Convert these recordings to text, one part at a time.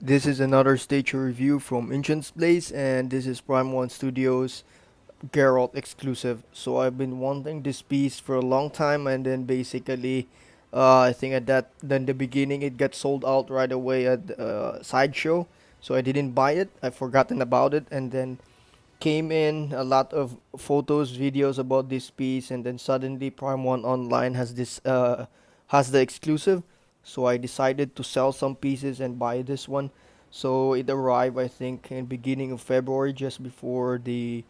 This is another stage review from Ancient's Place, and this is Prime One Studios Geralt exclusive. So I've been wanting this piece for a long time, and then basically, I think at that then the beginning it got sold out right away at Sideshow. So I didn't buy it. I've forgotten about it, and then came in a lot of photos, videos about this piece, and then suddenly Prime One Online has the exclusive. So I decided to sell some pieces and buy this one. So it arrived, I think, in beginning of February, just before the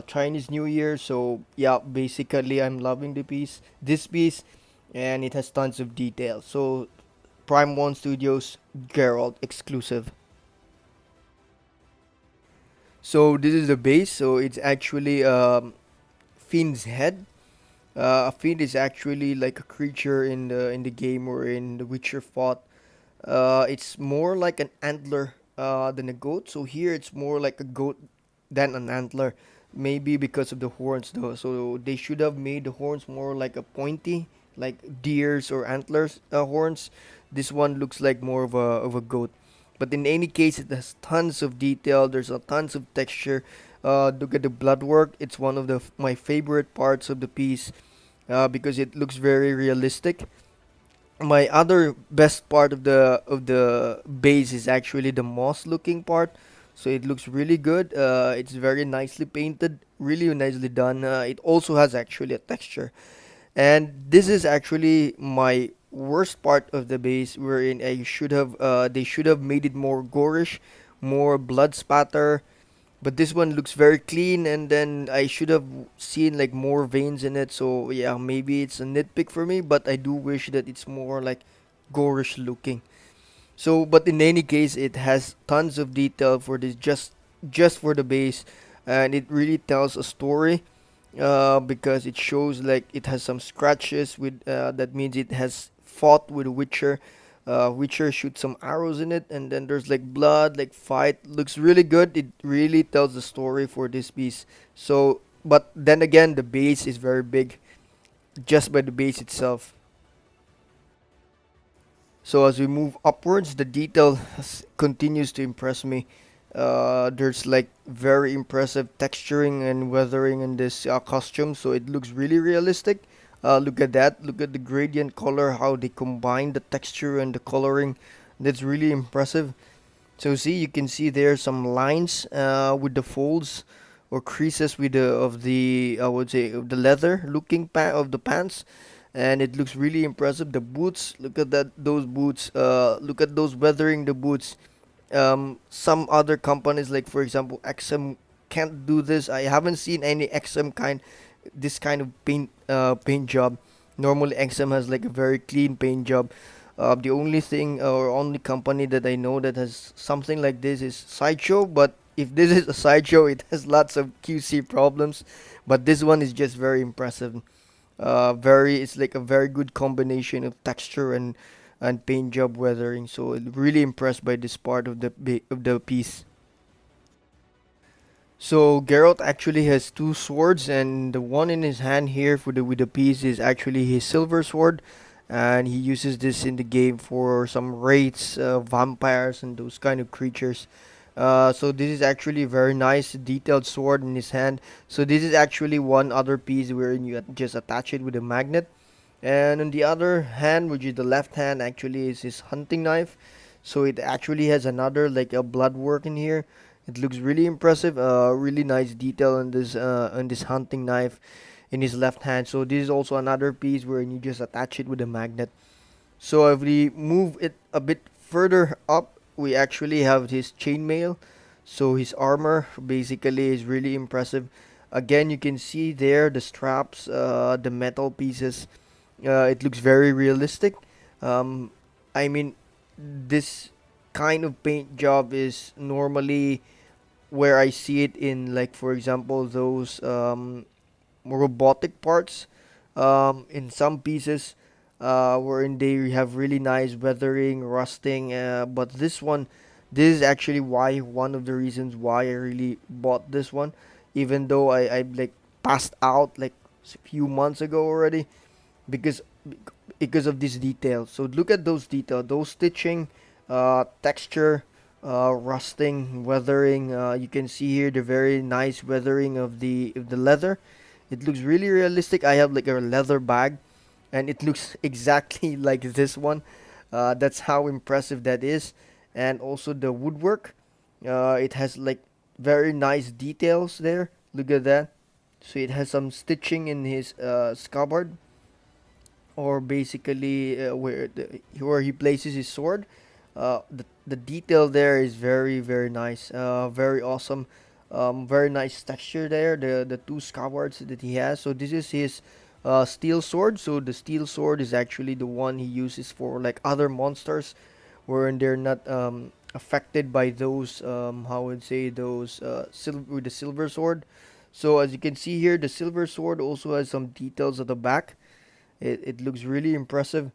Chinese New Year. So yeah, basically I'm loving this piece, and it has tons of detail. So Prime One Studios Geralt exclusive. So this is the base. So it's actually Fiend's head. A fiend is actually like a creature in the game or in The Witcher fought. It's more like an antler than a goat. So here it's more like a goat than an antler. Maybe because of the horns though. So they should have made the horns more like a pointy, like deers or antlers horns. This one looks like more of a goat. But in any case, it has tons of detail. There's a tons of texture. Look at the blood work. It's one of my favorite parts of the piece because it looks very realistic. My other best part of the base is actually the moss looking part. So it looks really good. It's very nicely painted, really nicely done. It also has actually a texture, and this is actually my worst part of the base, wherein they should have made it more gorish, more blood spatter, but this one looks very clean, and then I should have seen like more veins in it. So yeah, maybe it's a nitpick for me, but I do wish that it's more like gorish looking. So but in any case, it has tons of detail for this, just for the base, and it really tells a story because it shows like it has some scratches with that means it has fought with a Witcher. Witcher shoots some arrows in it, and then there's like blood, like fight. Looks really good. It really tells the story for this piece. So, but then again, the base is very big, just by the base itself. So as we move upwards, the detail continues to impress me. There's like very impressive texturing and weathering in this costume, so it looks really realistic. Look at that. Look at the gradient color, how they combine the texture and the coloring. That's really impressive. So see, you can see there some lines with the folds or creases with the of the I would say of the leather looking of the pants, and it looks really impressive. The boots, look at that, those boots. Look at those weathering the boots. Some other companies, like for example XM, can't do this. I haven't seen any XM this kind of paint job. Normally XM has like a very clean paint job. The only thing or only company that I know that has something like this is Sideshow. But if this is a Sideshow, it has lots of QC problems. But this one is just very impressive. It's like a very good combination of texture and paint job weathering. So really impressed by this part of of the piece. So Geralt actually has two swords, and the one in his hand here for the with the piece is actually his silver sword, and he uses this in the game for some wraiths, vampires, and those kind of creatures. So this is actually a very nice detailed sword in his hand. So this is actually one other piece wherein you just attach it with a magnet, and on the other hand, which is the left hand, actually is his hunting knife. So it actually has another like a blood work in here. It looks really impressive. Really nice detail on this hunting knife in his left hand. So this is also another piece where you just attach it with a magnet. So if we move it a bit further up, we actually have his chainmail. So his armor basically is really impressive. Again, you can see there the straps, the metal pieces. It looks very realistic. Um, I mean, this kind of paint job is normally where I see it in, like for example those robotic parts in some pieces wherein they have really nice weathering, rusting. But this is actually why one of the reasons why I really bought this one, even though I like passed out like a few months ago already because because of this detail. So look at those detail, those stitching, texture. rusting, weathering. You can see here the very nice weathering of the leather. It looks really realistic. I have like a leather bag, and it looks exactly like this one. That's how impressive that is. And also the woodwork. It has like very nice details there. Look at that. So it has some stitching in his scabbard, or basically where he places his sword. The detail there is very nice, very awesome, very nice texture there. The two scabbards that he has. So this is his steel sword. So the steel sword is actually the one he uses for like other monsters, wherein they're not affected by those how would say those with the silver sword. So as you can see here, the silver sword also has some details at the back. It looks really impressive.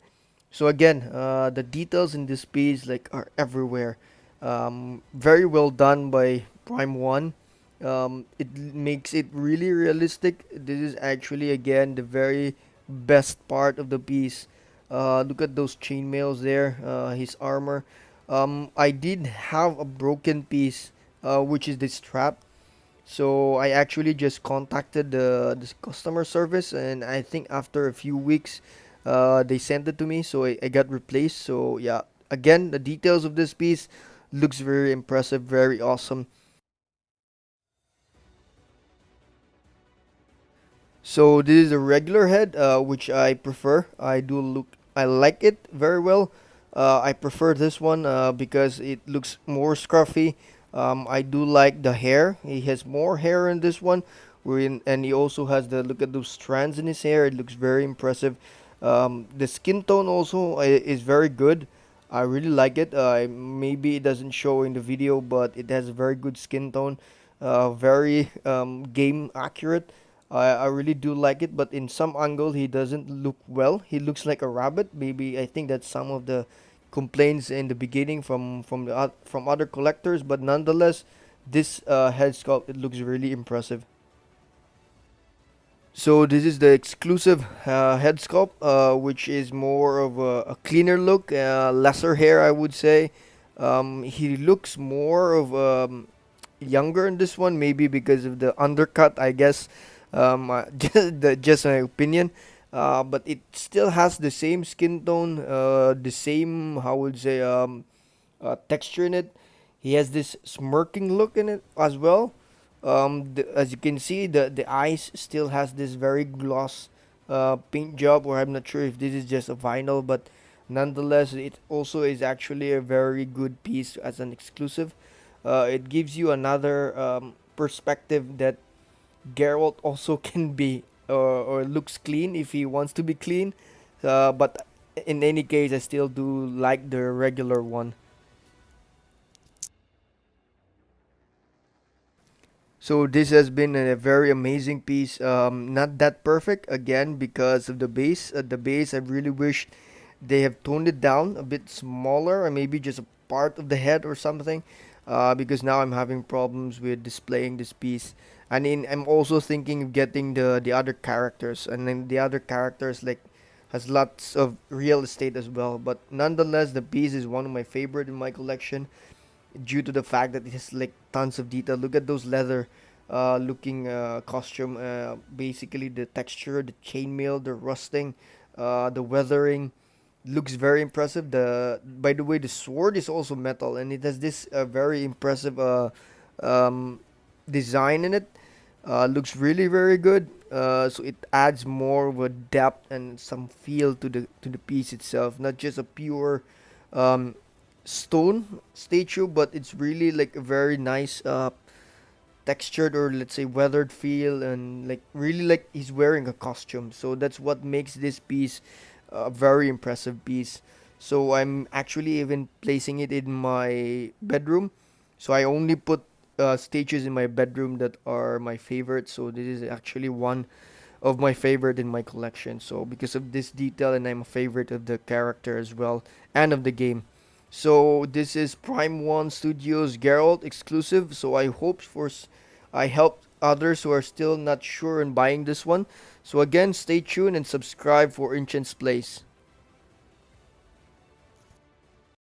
So again, the details in this piece like are everywhere. Very well done by Prime One. Makes it really realistic. This is actually again the very best part of the piece. Look at those chainmails there. His armor. I did have a broken piece, which is this strap. So I actually just contacted the customer service, and I think after a few weeks, they sent it to me. So I got replaced. So yeah, again, the details of this piece looks very impressive, very awesome. So this is a regular head, which I prefer. I like it very well. I prefer this one because it looks more scruffy. I do like the hair. He has more hair in this one, and he also has the look at those strands in his hair. It looks very impressive. The skin tone also is very good. I really like it. Maybe it doesn't show in the video, but it has a very good skin tone. Very game accurate. I really do like it, but in some angle he doesn't look well. He looks like a rabbit. Maybe I think that's some of the complaints in the beginning from other collectors, but nonetheless, this head sculpt, it looks really impressive. So this is the exclusive head sculpt, which is more of a cleaner look, lesser hair, I would say. He looks more of younger in this one, maybe because of the undercut, I guess. Just my opinion. But it still has the same skin tone, the same, how would say, texture in it. He has this smirking look in it as well. As you can see, the eyes still has this very gloss paint job, or I'm not sure if this is just a vinyl, but nonetheless, it also is actually a very good piece as an exclusive. It gives you another perspective that Geralt also can be or looks clean if he wants to be clean. But in any case, I still do like the regular one. So this has been a very amazing piece. Not that perfect again because of the base. The base, I really wish they have toned it down a bit smaller, or maybe just a part of the head or something. Because now I'm having problems with displaying this piece. I'm also thinking of getting the other characters, and then the other characters like has lots of real estate as well. But nonetheless, the piece is one of my favorite in my collection due to the fact that it has like tons of detail. Look at those leather looking costume. Basically, the texture, the chainmail, the rusting, the weathering looks very impressive. The by the way, the sword is also metal, and it has this very impressive um, design in it. Looks really very good. So it adds more of a depth and some feel to the piece itself, not just a pure um, stone statue, but it's really like a very nice textured, or let's say weathered feel, and like really like he's wearing a costume. So that's what makes this piece a very impressive piece. So I'm actually even placing it in my bedroom. So I only put statues in my bedroom that are my favorite. So this is actually one of my favorite in my collection. So because of this detail, and I'm a favorite of the character as well, and of the game. So this is Prime One Studios Geralt exclusive. So I help others who are still not sure in buying this one. So again, stay tuned and subscribe for Ancient's Place.